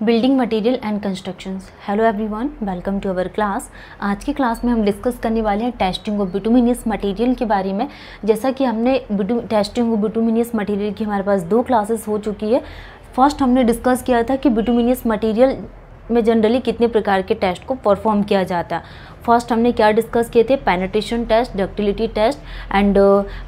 Building material and constructions. Hello everyone, welcome to our class. आज की class में हम डिस्कस करने वाले हैं टेस्टिंग ऑफ बिटुमिनियस मटेरियल के बारे में। जैसा कि हमने टेस्टिंग ऑफ बिटुमिनियस मटेरियल की हमारे पास 2 क्लासेस हो चुकी है। फर्स्ट हमने डिस्कस किया था कि बिटुमिनियस मटेरियल में जनरली कितने प्रकार के टेस्ट को परफॉर्म किया जाता है। फर्स्ट हमने क्या डिस्कस किए थे, penetration test, ductility test and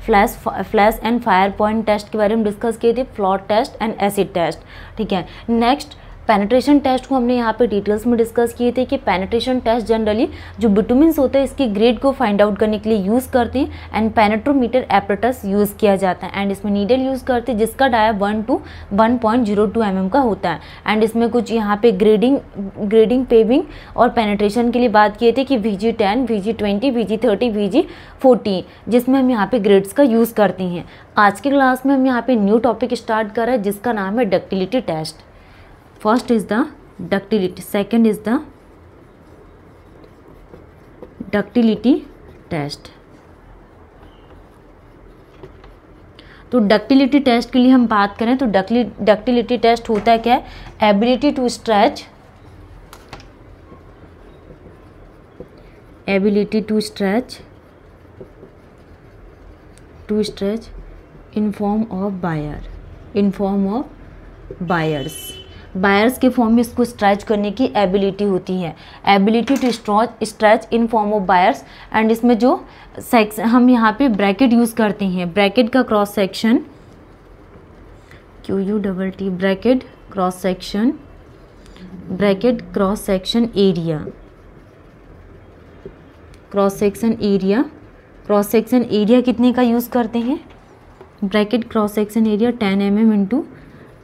flash and fire point test के बारे में डिस्कस किए थे, float test and acid test. ठीक है, नेक्स्ट पेनिट्रेशन टेस्ट को हमने यहाँ पे डिटेल्स में डिस्कस किए थे कि पेनिट्रेशन टेस्ट जनरली जो बिटुमिन्स होते हैं इसकी ग्रेड को फाइंड आउट करने के लिए यूज़ करते हैं एंड पेनेट्रोमीटर एपरेटस यूज़ किया जाता है एंड इसमें नीडल यूज़ करते हैं जिसका डाया 1 to 1.02 mm का होता है। एंड इसमें कुछ यहाँ पे ग्रेडिंग पेविंग और पेनिट्रेशन के लिए बात किए थे कि VG10, VG20, VG30, VG40, जिसमें हम यहाँ पे ग्रेड्स का यूज़ करते हैं। आज की क्लास में हम यहाँ पे न्यू टॉपिक स्टार्ट कर रहे हैं जिसका नाम है ductility test. First is the ductility, second is the ductility test। तो डक्टिलिटी टेस्ट के लिए हम बात करें तो डक्टिलिटी टेस्ट होता है क्या है, ability to stretch in form of wires के फॉर्म में इसको स्ट्रेच करने की एबिलिटी होती है, ability to stretch in form of wires. And इसमें जो हम यहाँ पे ब्रैकेट यूज़ करते हैं, ब्रैकेट का cross section QUTT, bracket cross section area कितने का यूज़ करते हैं, bracket cross section area 10 mm into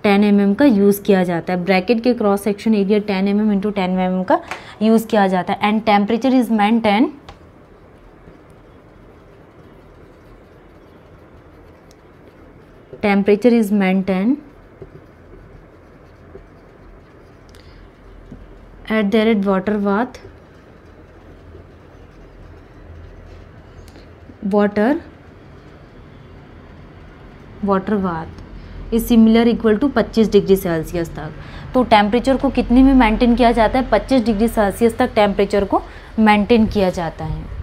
10 mm का यूज़ किया जाता है। ब्रैकेट के cross section area 10 mm into 10 mm का यूज़ किया जाता है। And temperature is maintain at the rate water bath is similar equal to 25 degree Celsius तक। तो टेम्परेचर को कितने में मेंटेन किया जाता है, 25 डिग्री सेल्सियस तक टेम्परेचर को मेंटेन किया जाता है।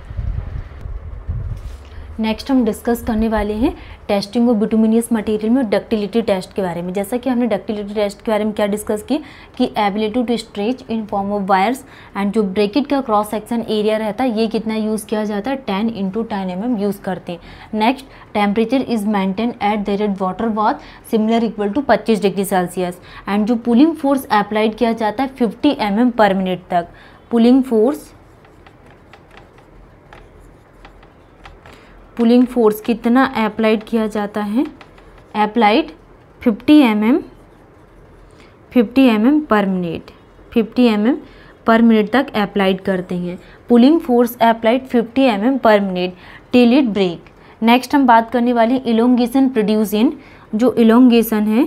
नेक्स्ट हम डिस्कस करने वाले हैं टेस्टिंग ऑफ बिटुमिनियस मटेरियल में डक्टिलिटी टेस्ट के बारे में। जैसा कि हमने डक्टिलिटी टेस्ट के बारे में क्या डिस्कस की कि ability to stretch in form of wires and जो ब्रैकेट का क्रॉस सेक्शन एरिया रहता है ये कितना यूज़ किया जाता है, 10 इंटू 10 mm यूज़ करते हैं। Next temperature is maintain at the rate water bath similar equal to 25 degree Celsius. And जो पुलिंग फोर्स अप्लाइड किया जाता है 50 mm पर मिनट तक। पुलिंग फोर्स कितना अप्लाइड किया जाता है, applied 50 mm per minute, 50 mm per minute तक अप्लाइड करते हैं। Pulling force applied 50 mm per minute till it break. Next हम बात करने वाले इलोंगेशन प्रोड्यूस इन, जो इलोंगेशन है,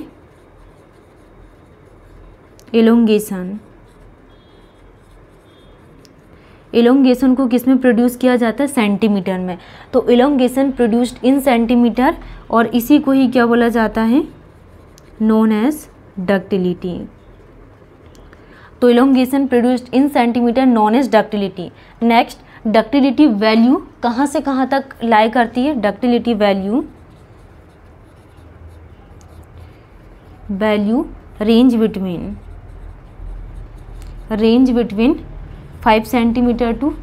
इलोंगेशन को किस में प्रोड्यूस किया जाता है, सेंटीमीटर में। तो इलोंगेशन प्रोड्यूस्ड इन सेंटीमीटर और इसी को ही क्या बोला जाता है, नोन एज डक्टिलिटी। तो elongation produced in centimeter known as ductility. Next ductility value कहाँ से कहाँ तक लाई करती है, ductility value range between 5 centimeter to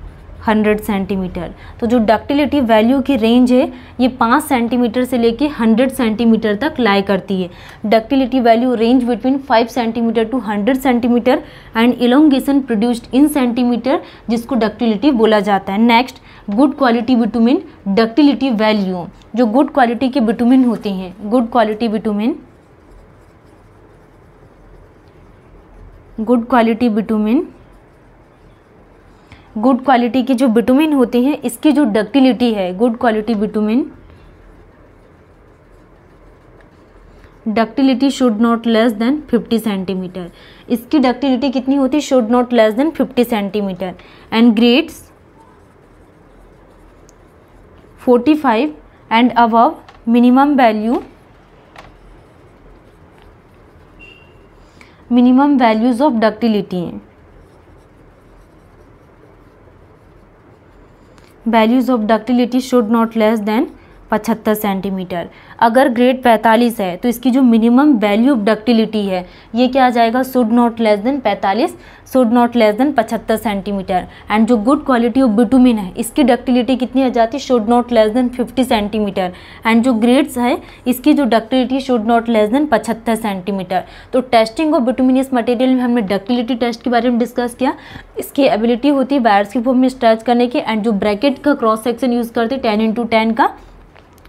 100 centimeter. तो जो डक्टिलिटी वैल्यू की रेंज है ये 5 सेंटीमीटर से लेके 100 सेंटीमीटर तक लाई करती है। Ductility value range between 5 centimeter to 100 centimeter and elongation produced in centimeter, जिसको डक्टिलिटी बोला जाता है। Next good quality bitumen ductility value, जो गुड क्वालिटी के बिटुमिन होते हैं, गुड क्वालिटी के जो बिटुमिन होते हैं इसकी जो डक्टिलिटी है, good quality bitumen ductility should not less than 50 centimetre. इसकी डक्टिलिटी कितनी होती है, should not less than 50 centimetre. And grades 45 and above minimum value minimum values of ductility हैं, values of ductility should not less than 75 centimetre. अगर grade 45 है तो इसकी जो मिनिमम वैल्यू ऑफ डक्टिलिटी है ये क्या आ जाएगा, should not less then 45, should not less than 75 centimetre. And जो गुड क्वालिटी ऑफ बिटुमिन है इसकी डक्टिलिटी कितनी आ जाती है, should not less than 50 centimetre. And जो ग्रेड्स है इसकी जो ductility should not less than 75 centimetre. तो टेस्टिंग ऑफ बिटुमिनस मटेरियल में हमने डक्टिलिटी टेस्ट के बारे में डिस्कस किया, इसकी एबिलिटी होती है वायर्स की फॉर्म में स्ट्रेच करने की, एंड जो ब्रैकेट का क्रॉस सेक्शन यूज़ करते हैं 10x10 का,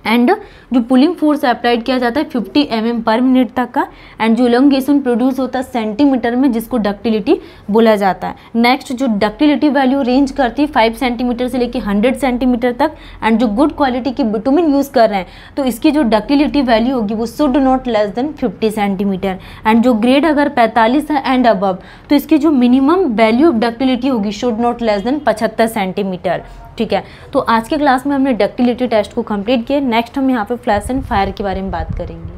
एंड जो पुलिंग फोर्स अप्लाइड किया जाता है 50 mm पर मिनट तक का, एंड जो इलोंगेशन प्रोड्यूस होता है सेंटीमीटर में जिसको डक्टिलिटी बोला जाता है। नेक्स्ट जो डक्टिलिटी वैल्यू रेंज करती है 5 सेंटीमीटर से लेकर 100 सेंटीमीटर तक, एंड जो गुड क्वालिटी की बिटुमिन यूज़ कर रहे हैं तो इसकी जो डक्टिलिटी वैल्यू होगी वो should not less than 50 centimetre. And जो ग्रेड अगर 45 है एंड अबव तो इसकी जो मिनिमम वैल्यू ऑफ डक्टिलिटी होगी should not less than 75 centimetre. ठीक है, तो आज के क्लास में हमने डक्टिलिटी टेस्ट को कंप्लीट किया। नेक्स्ट हम यहाँ पे फ्लैश एंड फायर के बारे में बात करेंगे।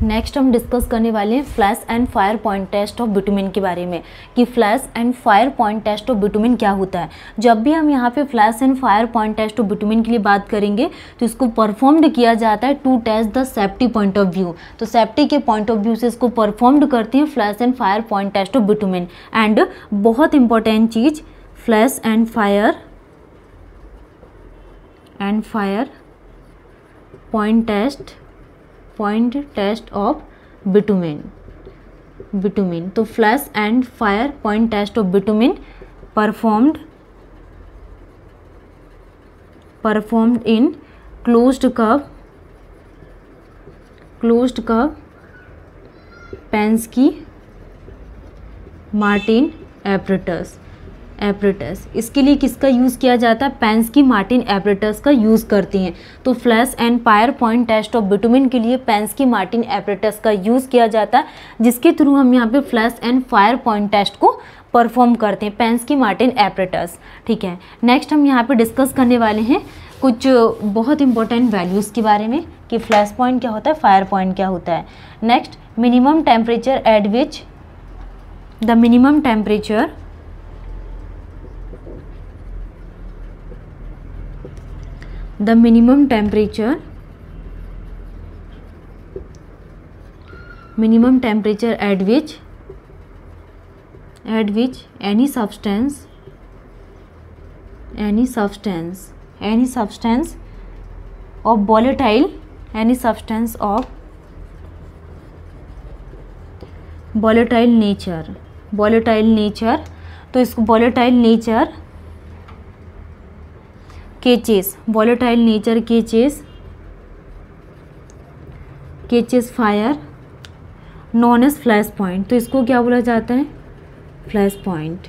नेक्स्ट हम डिस्कस करने वाले हैं flash and fire point test of bitumen के बारे में कि flash and fire point test of bitumen क्या होता है। जब भी हम यहाँ पे flash and fire point test of bitumen के लिए बात करेंगे तो इसको परफॉर्म्ड किया जाता है to test the safety point of view. तो सेफ्टी के पॉइंट ऑफ व्यू से इसको परफॉर्म्ड करते हैं flash and fire point test of bitumen. And बहुत इंपॉर्टेंट चीज़, flash and fire point test of bitumen. तो flash and fire point test of bitumen performed in closed curve Pensky Martens apparatus. इसके लिए किसका use किया जाता है, Pensky Martens apparatus का यूज़ करती हैं। तो flash and fire point test of bitumen के लिए पेंस्की मार्टिन एपरेटस का यूज़ किया जाता है, जिसके थ्रू हम यहाँ पे flash and fire point test को परफॉर्म करते हैं, पेंस्की मार्टिन एपरेटस। ठीक है, नेक्स्ट हम यहाँ पे डिस्कस करने वाले हैं कुछ बहुत इंपॉर्टेंट वैल्यूज़ के बारे में कि फ्लैश पॉइंट क्या होता है, फायर पॉइंट क्या होता है। Next, minimum temperature at which the minimum temperature at which any substance of volatile nature, तो इसको volatile nature catches fire known as flash point. तो इसको क्या बोला जाता है, फ्लैश पॉइंट।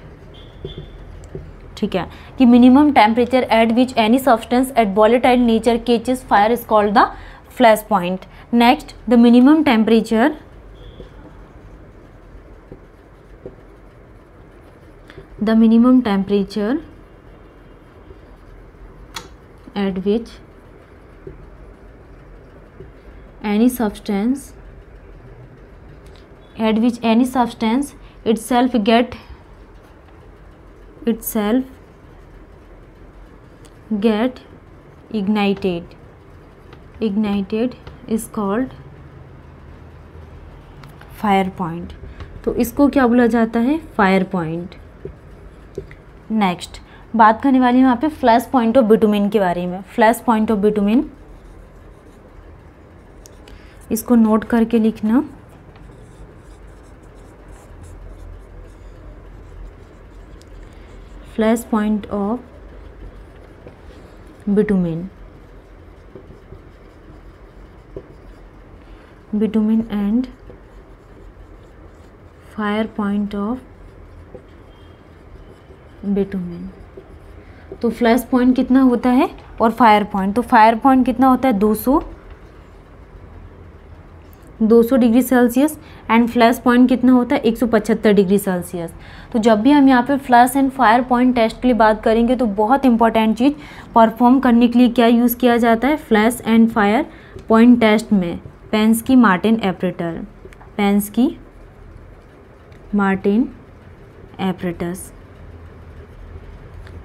ठीक है, कि minimum temperature at which any substance at volatile nature catches fire is called the flash point. Next, the minimum temperature at which any substance itself get ignited is called fire point. तो इसको क्या बोला जाता है, fire point. Next बात करने वाली हूँ यहाँ पे फ्लैश पॉइंट ऑफ बिटुमिन के बारे में। फ्लैश पॉइंट ऑफ बिटुमिन, इसको नोट करके लिखना। Flash point of bitumen and fire point of bitumen. तो फ्लैश पॉइंट कितना होता है और फायर पॉइंट, तो फायर पॉइंट कितना होता है 200 degree Celsius, and flash point कितना होता है 175 डिग्री सेल्सियस। तो जब भी हम यहाँ पे flash and fire point test के लिए बात करेंगे तो बहुत इंपॉर्टेंट चीज़, परफॉर्म करने के लिए क्या यूज़ किया जाता है, flash and fire point test में Pensky Martens operator Martens apparatus.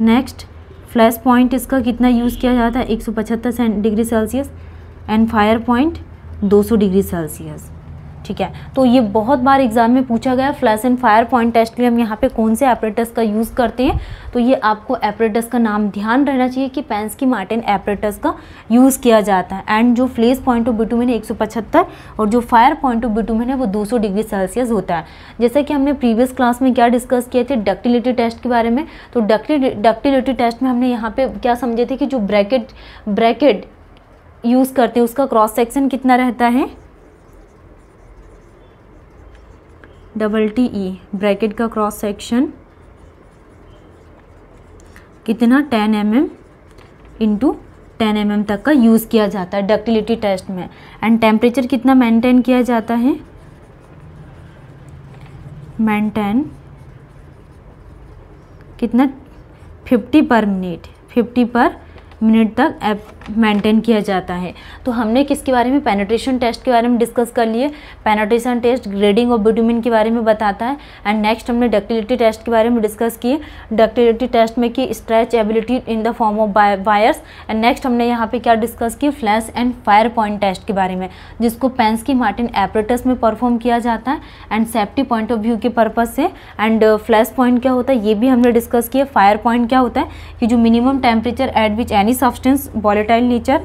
Next, flash point इसका कितना यूज़ किया जाता है, 175 degree Celsius, and fire point 200 degree Celsius. ठीक है, तो ये बहुत बार एग्जाम में पूछा गया, flash and fire point test के लिए हम यहाँ पे कौन से एपरेटस का यूज़ करते हैं। तो ये आपको एपरेटस का नाम ध्यान रहना चाहिए कि पेंस्की मार्टिन एपरेटस का यूज़ किया जाता है। एंड जो फ्लैश पॉइंट ऑफ बिटुमिन है 175 और जो फायर पॉइंट ऑफ बिटुमिन है वो 200 डिग्री सेल्सियस होता है। जैसे कि हमने प्रीवियस क्लास में क्या डिस्कस किए थे, डक्टिलिटी टेस्ट के बारे में। तो डक्टिलिटी टेस्ट में हमने यहाँ पे क्या समझे थे कि जो ब्रैकेट यूज़ करते हैं उसका क्रॉस सेक्शन कितना रहता है, TE ब्रैकेट का क्रॉस सेक्शन कितना 10 mm इंटू 10 mm तक का यूज़ किया जाता है डक्टिलिटी टेस्ट में। एंड टेम्परेचर कितना मेंटेन किया जाता है, मेंटेन कितना 50 पर मिनट तक मेंटेन किया जाता है। तो हमने किसके बारे में, पेनिट्रेशन टेस्ट के बारे में डिस्कस कर लिए। Penetration test grading of bitumen के बारे में बताता है। एंड नेक्स्ट हमने डक्टिलिटी टेस्ट के बारे में डिस्कस किए, डक्टिलिटी टेस्ट में की stretch ability in the form of wires. And next हमने यहाँ पे क्या डिस्कस किया, flash and fire point test के बारे में, जिसको पेंस्की मार्टिन एपरेटस में परफॉर्म किया जाता है and safety point of view के पर्पज से। एंड फ्लैश पॉइंट क्या होता है ये भी हमने डिस्कस किया। फायर पॉइंट क्या होता है कि जो minimum temperature at which any substance volatile nature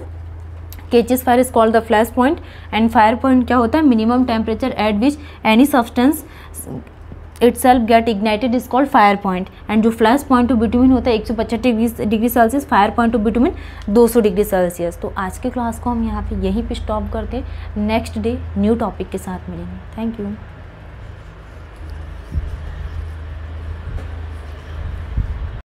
catches fire is called the flash point। and fire point क्या होता है, minimum temperature at which any substance itself get ignited is called fire point। and जो flash point of bitumen होता है 175 degree Celsius, fire point of bitumen 200 degree Celsius. तो आज के class को हम यहाँ पे यहीं पे स्टॉप करते हैं। नेक्स्ट डे न्यू टॉपिक के साथ मिलेंगे। Thank you.